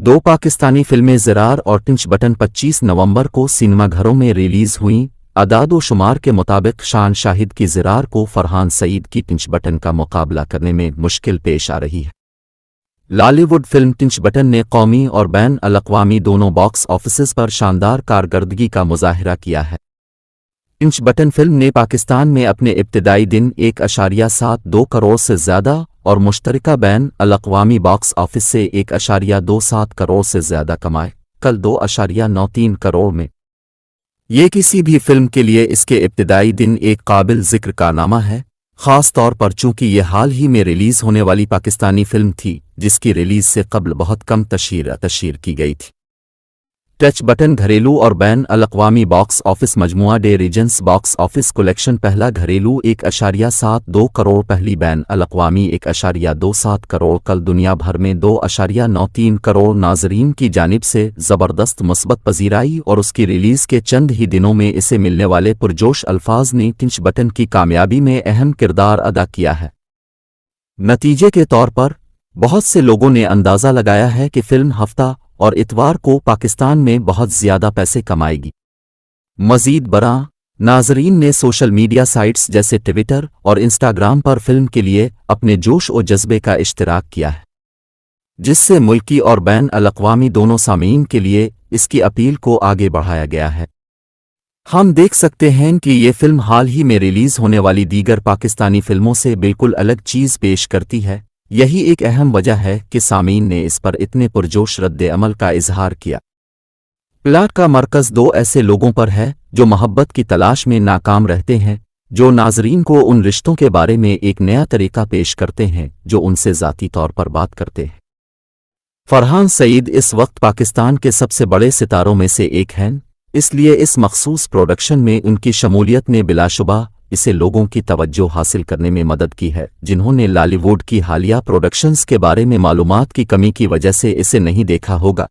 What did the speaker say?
दो पाकिस्तानी फिल्में ज़रार और टिंच बटन 25 नवंबर को सिनेमा घरों में रिलीज हुईं। अदाद व शुमार के मुताबिक शान शाहिद की ज़रार को फरहान सईद की टिंच बटन का मुकाबला करने में मुश्किल पेश आ रही है। लॉलीवुड फिल्म टिंच बटन ने कौमी और बैन अल-अक़वामी दोनों बॉक्स ऑफिस पर शानदार कारकर्दगी का मुज़ाहिरा किया है। टिंच बटन फिल्म ने पाकिस्तान में अपने इब्तिदाई दिन 1.72 करोड़ से ज़्यादा और मुश्तरका बैन अल-अक़वामी बॉक्स ऑफिस से 1.27 करोड़ से ज़्यादा कमाए, कल 2.93 करोड़ में। ये किसी भी फिल्म के लिए इसके इब्तिदाई दिन एक काबिल ज़िक्र कारनामा है, ख़ास तौर पर चूँकि ये हाल ही में रिलीज़ होने वाली पाकिस्तानी फिल्म थी जिसकी रिलीज़ से कबल बहुत कम तशहीर की गई थी। टच बटन घरेलू और बैन अल-अक़वामी बॉक्स ऑफिस मजमुआ डे रीजन्स बॉक्स ऑफिस कलेक्शन पहला घरेलू 1.72 करोड़, पहली बैन अल-अक़वामी 1.27 करोड़, कल दुनिया भर में 2.93 करोड़ नाजरीन की जानिब से ज़बरदस्त मुस्बत पजीराई और उसकी रिलीज़ के चंद ही दिनों में इसे मिलने वाले पुरजोश अल्फाज ने टिंच बटन की कामयाबी में अहम किरदार अदा किया है। नतीजे के तौर पर बहुत से लोगों ने अंदाज़ा लगाया है कि फिल्म हफ्ता और इतवार को पाकिस्तान में बहुत ज़्यादा पैसे कमाएगी। मज़ीद बरां, नाजरीन ने सोशल मीडिया साइट्स जैसे ट्विटर और इंस्टाग्राम पर फिल्म के लिए अपने जोश और जज्बे का इश्तिराक किया है, जिससे मुल्की और बैन अल-अक़वामी दोनों सामीन के लिए इसकी अपील को आगे बढ़ाया गया है। हम देख सकते हैं कि ये फिल्म हाल ही में रिलीज़ होने वाली दीगर पाकिस्तानी फिल्मों से बिल्कुल अलग चीज़ पेश करती है। यही एक अहम वजह है कि सामीन ने इस पर इतने पुरजोश रद्द अमल का इजहार किया। प्लाट का मरकज़ दो ऐसे लोगों पर है जो मोहब्बत की तलाश में नाकाम रहते हैं, जो नाजरीन को उन रिश्तों के बारे में एक नया तरीका पेश करते हैं जो उनसे ज़ाती तौर पर बात करते हैं। फरहान सईद इस वक्त पाकिस्तान के सबसे बड़े सितारों में से एक हैं, इसलिए इस मखसूस प्रोडक्शन में उनकी शमूलियत ने बिलाशुबा इसे लोगों की तवज्जो हासिल करने में मदद की है जिन्होंने लॉलीवुड की हालिया प्रोडक्शंस के बारे में मालूमात की कमी की वजह से इसे नहीं देखा होगा।